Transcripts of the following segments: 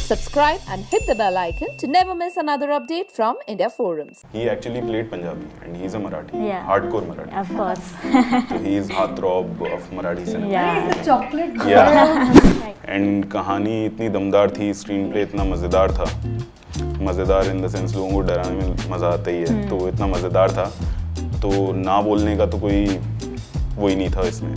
Subscribe and hit the bell icon to never miss another update from India Forums. He actually played Punjabi and he's a Marathi, Yeah. hardcore Marathi. Of course. So he is heartthrob of Marathi cinema. Yeah. It's a chocolate girl. Yeah. And कहानी इतनी दमदार थी, screen play इतना मज़ेदार था, मज़ेदार in the sense लोगों को डराने में मज़ा आता ही है, तो इतना मज़ेदार था, तो ना बोलने का तो कोई वो ही नहीं था इसमें.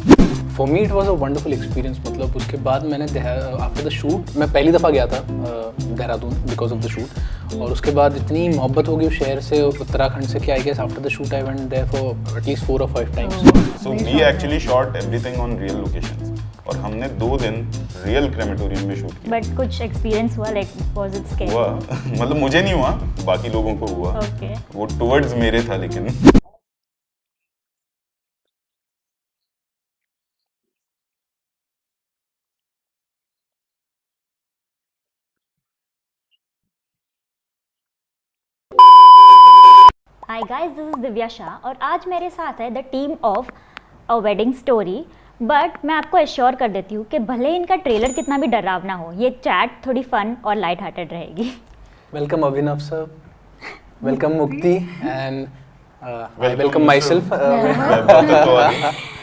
For me it was a wonderful experience. मतलब उसके बाद मैंने आफ्टर द शूट मैं पहली दफ़ा गया था Dehradun because of the shoot, और उसके बाद इतनी मोहब्बत हो गई उस शहर से, उत्तराखंड से, कि I guess after the shoot I went there for at least 4 or 5 times. So we actually shot everything on real locations. और हमने 2 दिन रियल क्रेमेटोरियम में शूट किया. बट कुछ एक्सपीरियंस हुआ, लाइक वाज इट स्कैरी? हुआ मतलब मुझे नहीं हुआ, बाकी लोगों को हुआ. ओके. वो टुवर्ड्स मेरे था लेकिन. Hi guys, this is Divya Shah और आज मेरे साथ है the team of a wedding story. But मैं आपको एश्योर कर देती हूँ कि भले इनका ट्रेलर कितना भी डरावना हो, ये चैट थोड़ी फन और लाइट हार्टेड रहेगी. Welcome Abhinav sir, welcome Mukti, and I welcome myself.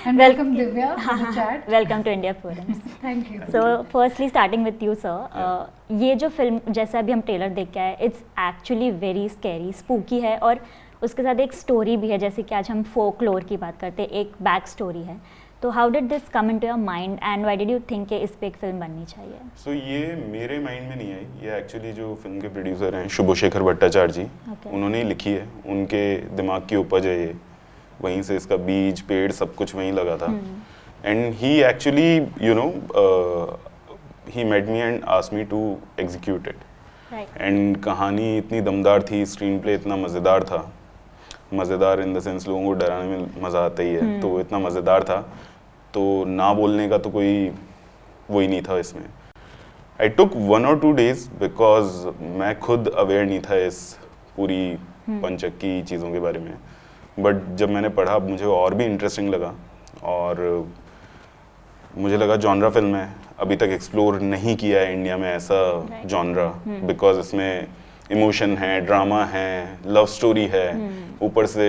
And welcome Divya to the chat. Welcome to India forums. Thank you. So firstly starting with you sir, ये जो फिल्म जैसे अभी हम ट्रेलर देख के आए, it's actually very scary, spooky है और उसके साथ एक स्टोरी भी है. जैसे कि आज हम फोकलोर की बात करते हैं, एक बैक स्टोरी है. तो how did this come into your mind and why did you think कि इस पे एक फिल्म बननी चाहिए? सो ये मेरे माइंड में नहीं आई, ये एक्चुअली जो फिल्म के प्रोड्यूसर हैं शुभशेखर भट्टाचार्य जी, उन्होंने ही लिखी है. उनके दिमाग की उपज है ये, वहीं से इसका बीज पेड़ सब कुछ वहीं लगा था. And he actually you know he met me and asked me to execute it. And कहानी इतनी दमदार थी, स्क्रीन प्ले इतना मज़ेदार था, मज़ेदार इन द सेंस लोगों को डराने में मज़ा आता ही है, तो इतना मज़ेदार था, तो ना बोलने का तो कोई वो ही नहीं था इसमें. आई टुक 1 or 2 days बिकॉज मैं खुद अवेयर नहीं था इस पूरी पंचक्की चीज़ों के बारे में. बट जब मैंने पढ़ा मुझे और भी इंटरेस्टिंग लगा, और मुझे लगा जॉनरा फिल्म है, अभी तक एक्सप्लोर नहीं किया है इंडिया में ऐसा जॉनरा, बिकॉज इसमें इमोशन है, ड्रामा है, लव स्टोरी है, ऊपर से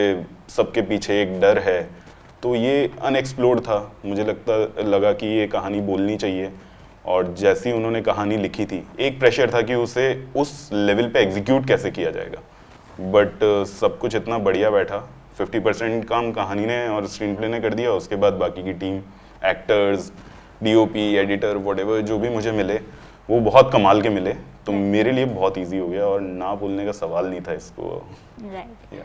सबके पीछे एक डर है, तो ये अनएक्सप्लोर्ड था. मुझे लगा कि ये कहानी बोलनी चाहिए, और जैसी उन्होंने कहानी लिखी थी एक प्रेशर था कि उसे उस लेवल पे एग्जीक्यूट कैसे किया जाएगा. बट सब कुछ इतना बढ़िया बैठा. 50% काम कहानी ने और स्क्रीन प्ले ने कर दिया, उसके बाद बाकी की team, actors, DOP, editor, whatever जो भी मुझे मिले वो बहुत कमाल के मिले, तो मेरे लिए बहुत इजी हो गया और ना बोलने का सवाल नहीं था इसको. राइट.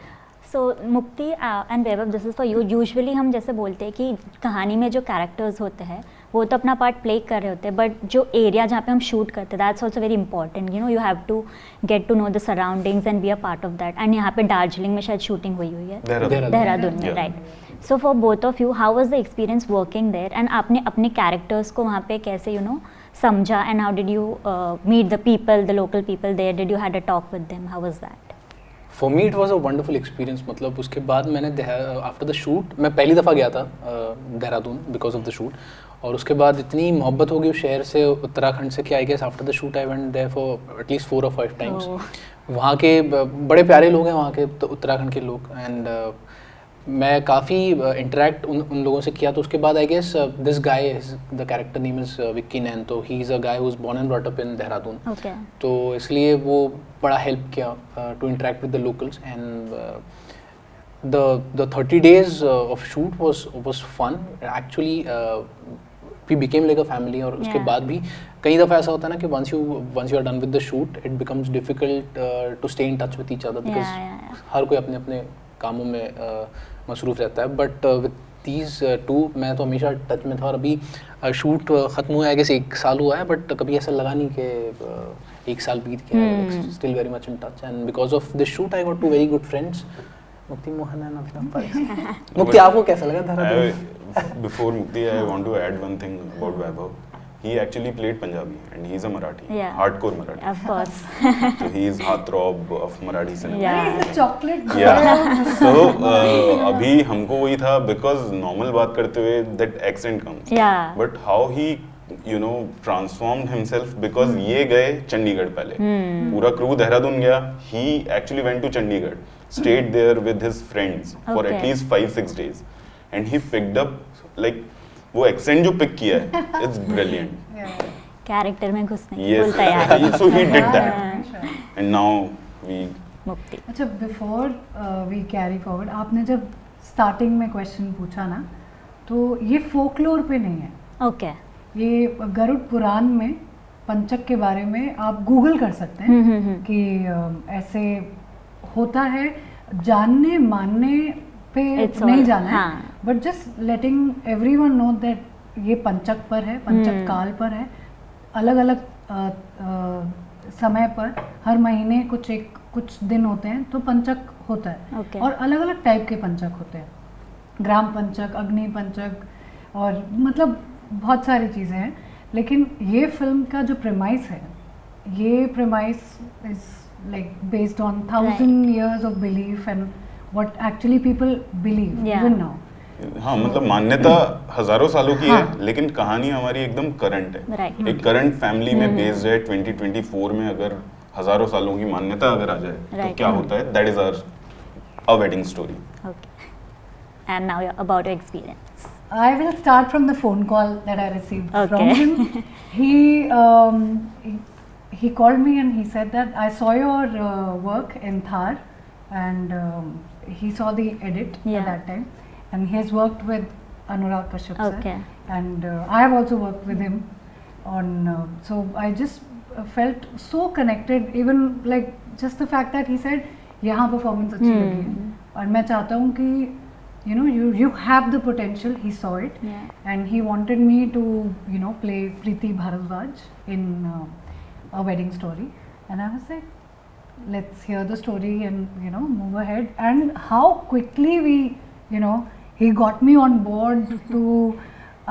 सो मुक्ति and Vaibhav, this is for you. Usually हम जैसे बोलते हैं कि कहानी में जो कैरेक्टर्स होते हैं वो तो अपना पार्ट प्ले कर रहे होते हैं, बट जो एरिया जहाँ पे हम शूट करते हैं that's also very important. You know, you have to get to know the surroundings and be a part of that. And यहाँ पे दार्जिलिंग में शायद शूटिंग हुई है, देहरादून में, right. So for both of you, how was the experience working there, and आपने अपने characters को वहाँ पे कैसे यू नो समझा, and how did you meet the people, the local people there, did you had a talk with them, how was that? For me it was a wonderful experience. मतलब उसके बाद मैंने after the shoot मैं पहली दफ़ा गया था Dehradun because of the shoot, और उसके बाद इतनी मोहब्बत हो गई उस शहर से, उत्तराखंड से, कि I guess after the shoot I went there for at least 4 or 5 times. वहाँ के बड़े प्यारे लोग हैं वहाँ के, तो उत्तराखंड के लोग, एंड मैं काफ़ी इंटरेक्ट उन लोगों से किया. तो उसके बाद I guess this guy, the character name is Vicky Nain, तो he is a guy who is born and brought up in Dehradun. तो इसलिए वो बड़ा हेल्प किया to interact with the locals. And the 30 days of shoot was fun actually. We became like a family. और उसके बाद भी कई दफ़ा ऐसा होता है ना कि once you are done with the shoot it becomes difficult to stay in touch with each other because हर कोई अपने अपने कामों में मसरूफ़ रहता है. बट with these two मैं तो हमेशा टच में था, और अभी शूट ख़त्म हुआ है, आई 1 साल हुआ है, बट कभी ऐसा लगा नहीं कि 1 साल बीत गया. Still very much in touch, and because of this shoot I got 2 very good friends. मुक्ति मोहन एंड अभिनव पारेख. मुक्ति, आपको कैसा लगा Dehradun? Before Mukti, I want to add one thing about Vaibhav. He actually played Punjabi and he's a Marathi, hardcore Marathi. Of course. So he is heartthrob of Marathi cinema. Yeah. It's a chocolate girl. Yeah. So अभी हमको वही था because normal बात करते हुए that accent comes. Yeah. But how he you know transformed himself because ये गए चंडीगढ़ पहले, पूरा क्रू देहरादून गया, he actually went to Chandigarh, stayed there with his friends for Okay. At least 5-6 days and he picked up like वो accent जो पिक किया है इट्स ब्रिलियंट. कैरेक्टर में घुसने की Yes, फुल तैयारी. so he did that. हाँ, And now we मुक्ति. अच्छा, बिफोर वी कैरी फॉरवर्ड, आपने जब स्टार्टिंग में क्वेश्चन पूछा ना, तो ये फोकलोर पे नहीं है, ओके. ये गरुड़ पुराण में पंचक के बारे में आप गूगल कर सकते हैं कि ऐसे होता है. जानने मानने पे It's नहीं all- जाना है, हाँ. But just letting everyone know that ये पंचक पर है, पंचक काल पर है. अलग अलग समय पर हर महीने कुछ दिन होते हैं तो पंचक होता है. Okay. और अलग अलग टाइप के पंचक होते हैं, ग्राम पंचक, अग्नि पंचक, और मतलब बहुत सारी चीज़ें हैं. लेकिन ये फिल्म का जो प्रेमाइस है, ये premise is like based on 1000 years of belief and what actually people believe Yeah. even now. हाँ मतलब मान्यता हजारों सालों की हाँ. है, लेकिन कहानी हमारी एकदम करंट है. Right. एक करंट फैमिली में बेस्ड है. 2024 में अगर हजारों सालों की मान्यता अगर आ जाए तो Right. क्या होता है, that is our wedding story. Okay. And now you're about your experience. I will start from the phone call that I received from Okay. him. He called me and he said that I saw your work in Thar, and he saw the edit Yeah. at that time, and he has worked with Anurag Kashyap sir, Okay. and I have also worked with him on. So I just felt so connected, even like just the fact that he said, "यहाँ performance अच्छी लगी है, और मैं चाहता हूँ कि you know you have the potential." He saw it. Yeah. And he wanted me to play Preeti Bharadwaj in A Wedding Story, and I was like, let's hear the story and move ahead. And how quickly we he got me on board to.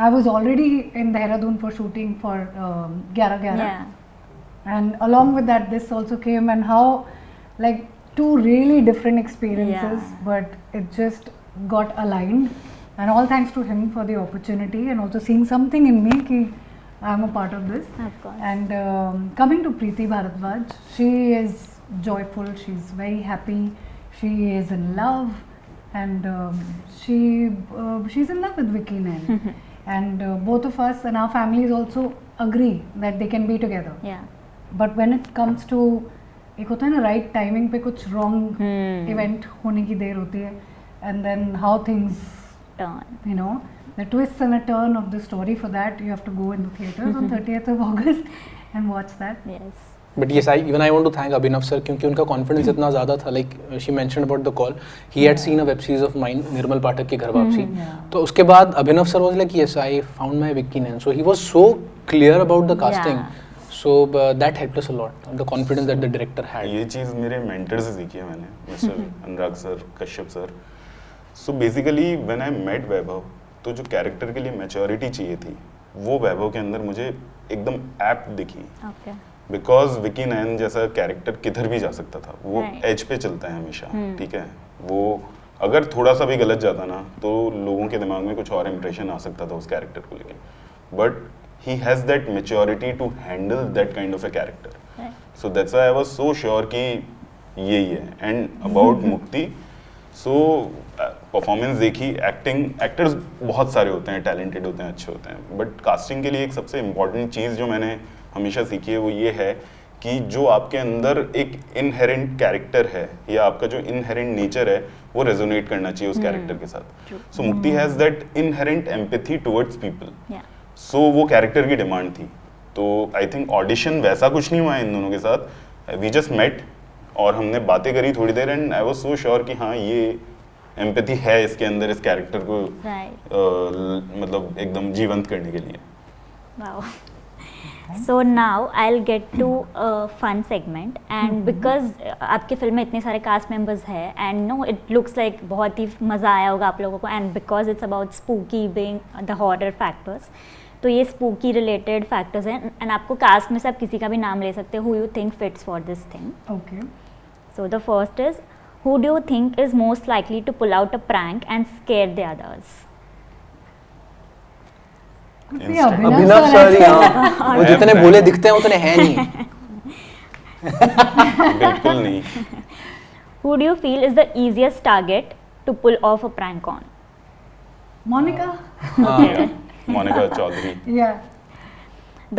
I was already in Dehradun for shooting for 11/11. Yeah. And along with that, this also came, and how like two really different experiences, Yeah. but it just got aligned, and all thanks to him for the opportunity and also seeing something in me ki I'm a part of this. Of course. And coming to Preeti Bharadwaj, she is joyful, she's very happy, she is in love, and she's in love with Vicky Nain. And both of us and our families also agree that they can be together. Yeah. But when it comes to, एक होता है ना right timing पे कुछ wrong event होने की देर होती है, and then how things Turn. the twists and a turn of the story. For that you have to go in the theaters on 30th of August and watch that. Yes. But yes, I want to thank Abhinav sir क्योंकि उनका confidence इतना ज़्यादा था. Like she mentioned about the call, he had seen a web series of mine, निर्मल पाठक की घर वापसी. तो उसके बाद Abhinav sir was like, yes, I found my Vicky Nain. So he was so clear about the casting. Yeah. So that helped us a lot. The confidence that the director had. ये चीज़ मेरे mentor से सीखी है मैंने, mister Anurag sir, Kashyap sir. So basically when I met Vaibhav, तो जो character के लिए मैच्योरिटी चाहिए थी वो वैभव के अंदर मुझे एकदम एप्ट दिखी. Okay. बिकॉज विकी नैन जैसा कैरेक्टर किधर भी जा सकता था, वो Right. एज पे चलता है हमेशा. ठीक है, वो अगर थोड़ा सा भी गलत जाता ना तो लोगों के दिमाग में कुछ और इम्प्रेशन आ सकता था उस कैरेक्टर को लेके. But he has that maturity to handle that kind of a character. Right. So that's why I was so sure कि यही है. एंड अबाउट मुक्ति, सो परफॉर्मेंस देखी, एक्टर्स बहुत सारे होते हैं, टैलेंटेड होते हैं, अच्छे होते हैं, बट कास्टिंग के लिए एक सबसे इम्पॉर्टेंट चीज़ जो मैंने हमेशा सीखी है वो ये है कि जो आपके अंदर एक इनहेरेंट कैरेक्टर है या आपका जो इनहेरेंट नेचर है वो रेजोनेट करना चाहिए उस कैरेक्टर के साथ. सो मुक्ति has that inherent empathy towards people. Yeah. सो वो कैरेक्टर की डिमांड थी. तो आई थिंक ऑडिशन वैसा कुछ नहीं हुआ इन दोनों के साथ. वी जस्ट मेट और हमने बातें करी थोड़ी देर, and I was so sure कि हाँ ये एम्पैथी है इसके अंदर, इस कैरेक्टर को Right. मतलब एकदम जीवंत करने के लिए. Wow. So now I'll get to a fun segment, and because आपकी फिल्म में इतने सारे कास्ट मेंबर्स हैं, and no it looks like बहुत ही मज़ा आया होगा आप लोगों को, and because it's about spooky being the horror factors, तो ये spooky related factors हैं, and आपको कास्ट में से आप किसी का भी नाम ले सकते हो who you think fits for this thing. Okay. So the first is, who do you think is most likely to pull out a prank and scare the others? ये अभिनव अभिनव सर सर, है। हाँ, वो जितने बोले दिखते हैं उतने हैं नहीं। बिल्कुल नहीं। Who do you feel is the easiest target to pull off a prank on? Monica. Yeah, Monica Chaudhary. Yeah.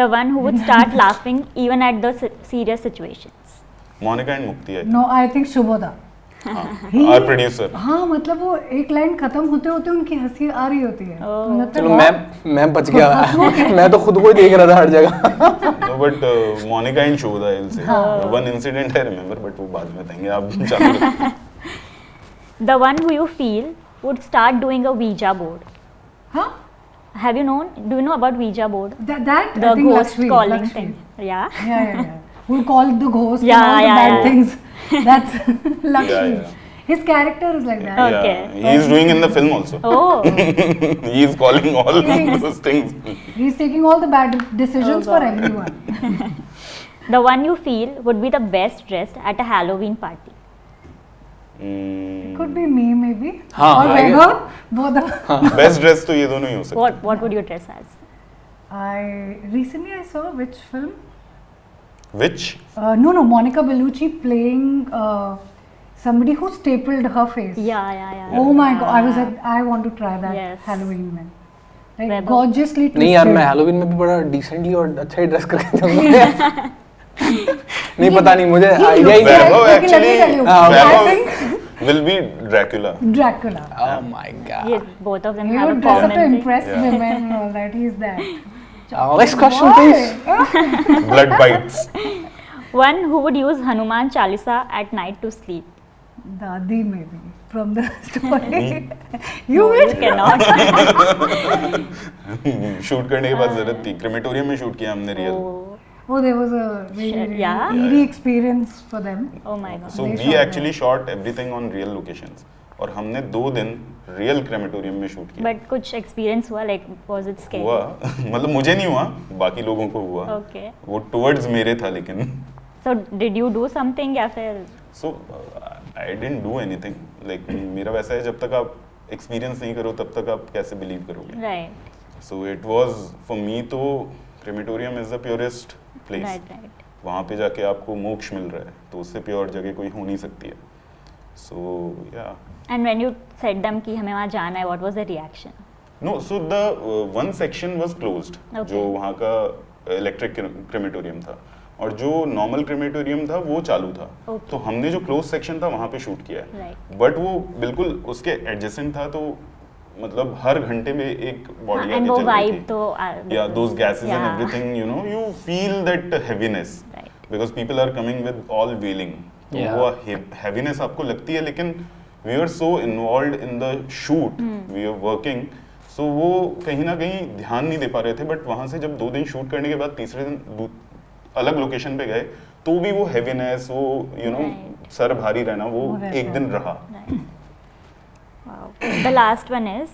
The one who would start laughing even at the serious situations. Monica and Mukti है। No, I think Shubhoda. Our producer. हाँ मतलब वो एक line खत्म होते होते उनकी हंसी आ रही होती है। लगता है चलो बहुत- मैं बच गया। मैं तो खुद को ही देख रहा था हर जगह। No, but Monica and Shubhada I'll say. One incident I remember, but वो बाद में बताएंगे। आप चालू रखो। The one who you feel would start doing a Ouija board. हाँ? Have you known? Do you know about Ouija board? That I The think ghost Lakshmi, calling Lakshmi. thing. Yeah. Yeah. We'll call the ghost Yeah, and all the yeah, bad yeah. things. That's Lakshmi. Yeah. His character is like that. Okay. Yeah, he is doing in the film also. Oh. He is calling all those things. He's taking all the bad decisions Oh, for God. everyone. The one you feel would be the best dressed at a Halloween party. Could be me maybe. हाँ, Or I guess. Vaibhav. Both of best dress तो ये दोनों ही हो सकते What would you dress as? Recently I saw which film? हैं। Which? No, Monica Bellucci playing somebody who stapled her face. Yeah. Oh my god, I want to try that Yes. Halloween में. Like Vaibhav. gorgeously twisted. नहीं यार, मैं Halloween में भी बड़ा decently और अच्छा ही ड्रेस करके जाऊंगा। नहीं पता नहीं, मुझे आइडिया ही नहीं। वैभव Okay, let me actually, tell you. I Vaibhav think will be Dracula. Dracula. Oh my god. Yeah, both of them He have would a dress up to common thing. impress women and all that. He's that. Next question please. Blood bites. One who would use Hanuman Chalisa at night to sleep. Dadi maybe from the story. No, You you will. cannot. Shoot करने के बाद जरूरत थी। Crematorium में shoot किया हमने real. Oh, Oh, there was a very, Sure, very yeah. eerie experience for them. oh my god. So They we shot actually shot everything on real locations. और हमने 2 दिन रियल क्रेमेटोरियम में shoot किया। But कुछ experience हुआ, like was it scary? हुआ मतलब मुझे नहीं हुआ, बाकी लोगों को हुआ। Okay. वो टुवर्ड्स मेरे था लेकिन। So did you do something या फिर? So I didn't do anything. Like मेरा वैसा है, जब तक आप एक्सपीरियंस नहीं करो तब तक आप कैसे बिलीव करोगे। Right. So it was for me तो crematorium is the purest place. Right. वहाँ पे जाके आपको मोक्ष मिल रहा है, तो उससे प्योर जगह कोई हो नहीं सकती है। So yeah. And when you said them कि हमें वहाँ जाना है, what was the reaction? No, so the one section was closed. Okay. जो वहाँ का इलेक्ट्रिक क्रेमेटोरियम था, और जो नॉर्मल क्रेमेटोरियम था वो चालू था। Okay. तो हमने जो क्लोज सेक्शन था वहाँ पे शूट किया है। Right. बट वो बिल्कुल उसके एडजेसेंट था, तो मतलब हर घंटे में एक बॉडी and वो vibe तो या those gases and yeah. Everything, you know, you feel that heaviness Right. Because people are coming with all wailing. तो Yeah. वो हैवीनेस आपको लगती है, लेकिन we are so involved in the shoot, we are working, so वो कहीं ना कहीं ध्यान नहीं दे पा रहे थे। बट वहाँ से जब 2 दिन शूट करने के बाद तीसरे दिन अलग लोकेशन पे गए, तो भी वो हैवीनेस, वो यू नो Right. सर भारी रहना, वो वो रहता एक दिन है। रहा। Right. Wow. The last one is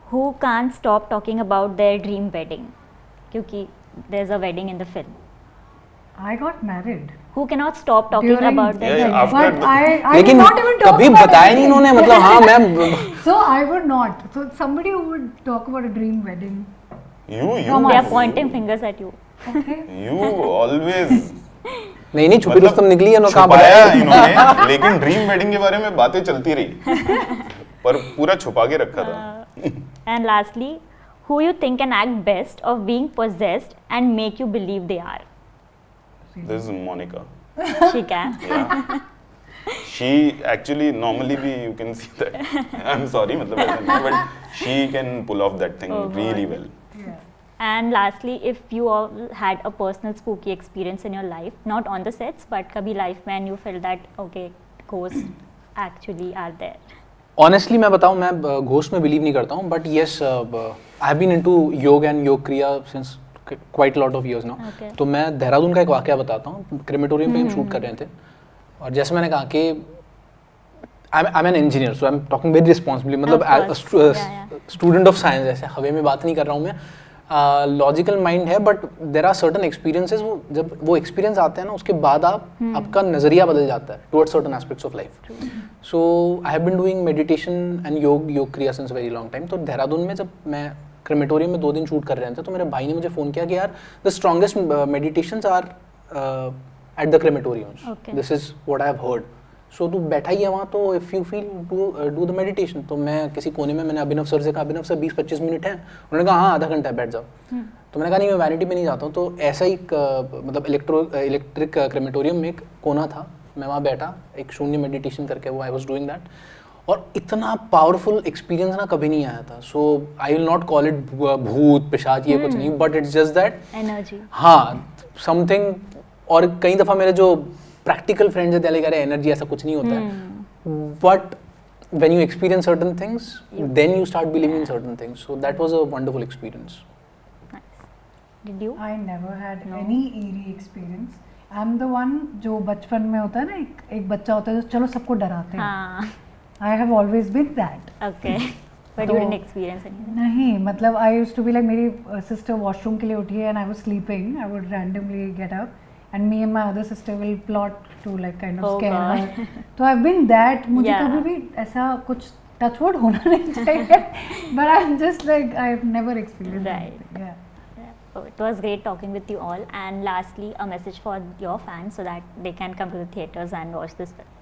who can't stop talking about their dream wedding? क्योंकि there's a wedding in the film. I got married. Who cannot stop talking During- about their Yeah, dream yeah, wedding? after But I लेकिन did not even talk कभी about बताया नहीं anything. इन्होंने, मतलब हाँ मैं So I would not. So somebody who would talk about a dream wedding. You They are pointing fingers at you. Okay. you always नहीं छुपी रुस्तम निकली है ना, कहाँ छुपाया बताया इन्होंने, लेकिन ड्रीम वेडिंग के बारे में बातें चलती रही, पर पूरा छुपा के रखा था। And lastly, who you think can act best of being possessed and make you believe they are? This is Monica. She can. Yeah. She actually normally भी you can see that. I'm sorry, मतलब ऐसा नहीं, but she can pull off that thing Oh, really God. well. Yeah. And lastly, if you all had a personal spooky experience in your life, not on the sets, but kabhi life में and you felt that okay, ghosts actually are there. Honestly मैं बताऊं, मैं ghost में believe नहीं करता हूं, but yes I have been into yoga and yoga kriya since quite lot of years now. Okay. तो मैं देहरादून का एक वाकया बताता हूं। क्रेमेटोरियम पे हम शूट कर रहे थे, और जैसे मैंने कहा कि I am an engineer, so I am talking very responsibly, मतलब Of course. Yeah, student of science, ऐसे हवे में बात नहीं कर रहा हूँ मैं। लॉजिकल माइंड है, but there are certain experiences, वो जब वो एक्सपीरियंस आते हैं ना उसके बाद आपका नजरिया बदल जाता है towards certain aspects of life. So I have been doing meditation and yoga kriya since very long time. तो देहरादून में जब मैं क्रेमेटोरियम में 2 दिन शूट कर रहे थे तो मेरे भाई ने मुझे फ़ोन किया कि यार the strongest meditations are at the crematoriums, this is what I have heard. So तू बैठा ही है वहाँ, तो if you feel do the meditation. तो मैं किसी कोने में, मैंने अभिनव सर से कहा, अभिनव सर 20-25 मिनट है. उन्होंने कहा हाँ आधा घंटा है, बैठ जाओ. तो मैंने कहा नहीं, मैं वैनिटी में नहीं जाता हूँ. तो ऐसा ही मतलब इलेक्ट्रिक क्रेमेटोरियम में एक कोना था, मैं वहाँ बैठा, एक शून्य मेडिटेशन करके वो आई वॉज डूइंग दैट. और इतना पावरफुल एक्सपीरियंस ना कभी नहीं आया था. So I will not call it भूत पिशाच, ये कुछ नहीं, but it's just that energy. हाँ, समथिंग. और कई दफ़ा मेरे जो प्रैक्टिकल फ्रेंड्स है दिल्ली, एनर्जी ऐसा कुछ नहीं होता है, but when you experience certain things, then you start believing in certain things. So that was a wonderful experience. Nice. Did you? I never had any eerie experience. I'm the one जो बचपन में होता है ना, एक बच्चा होता है जो चलो सबको डराते हैं. हाँ. I have always been that. Okay. But you didn't experience anything. नहीं, मतलब I used to be like, मेरी sister washroom के लिए उठी है and I was sleeping. I would randomly get up and me and my other sister will plot to like kind of scare her. तो I've been that. मुझे कभी भी ऐसा कुछ touch wood होना नहीं चाहिए. But I'm just like, I've never experienced anything. Yeah. Oh, it was great talking with you all. And lastly, a message for your fans so that they can come to the theaters and watch this film.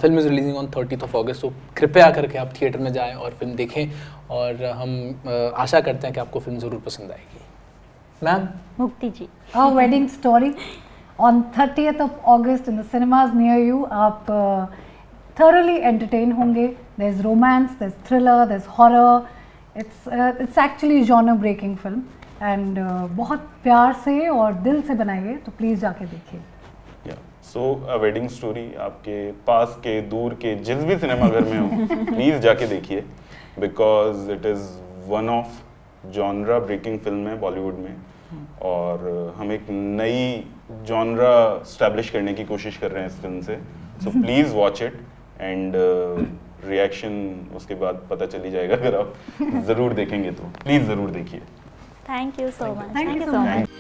Film is releasing on 30th of August, तो कृपया करके आप theatre में जाएं और film देखें. और हम आशा करते हैं कि आपको फिल्म ज़रूर पसंद आएगी. मैम. मुक्ति जी. A wedding story on 30th of August in the cinemas near you. आप thoroughly entertain होंगे. There's romance, there's thriller, there's horror. It's actually genre breaking film and बहुत प्यार से और दिल से बनाई है, तो प्लीज़ जाके देखिए. सो अ वेडिंग स्टोरी आपके पास के, दूर के, जिस भी सिनेमाघर में हो प्लीज़ जाके देखिए, because it is one of genre breaking film है बॉलीवुड में. और हम एक नई जॉनरा स्टैब्लिश करने की कोशिश कर रहे हैं इस फिल्म से. So please watch it and reaction उसके बाद पता चली जाएगा. अगर आप ज़रूर देखेंगे तो प्लीज़ ज़रूर देखिए. Thank you so much. Thank you so much.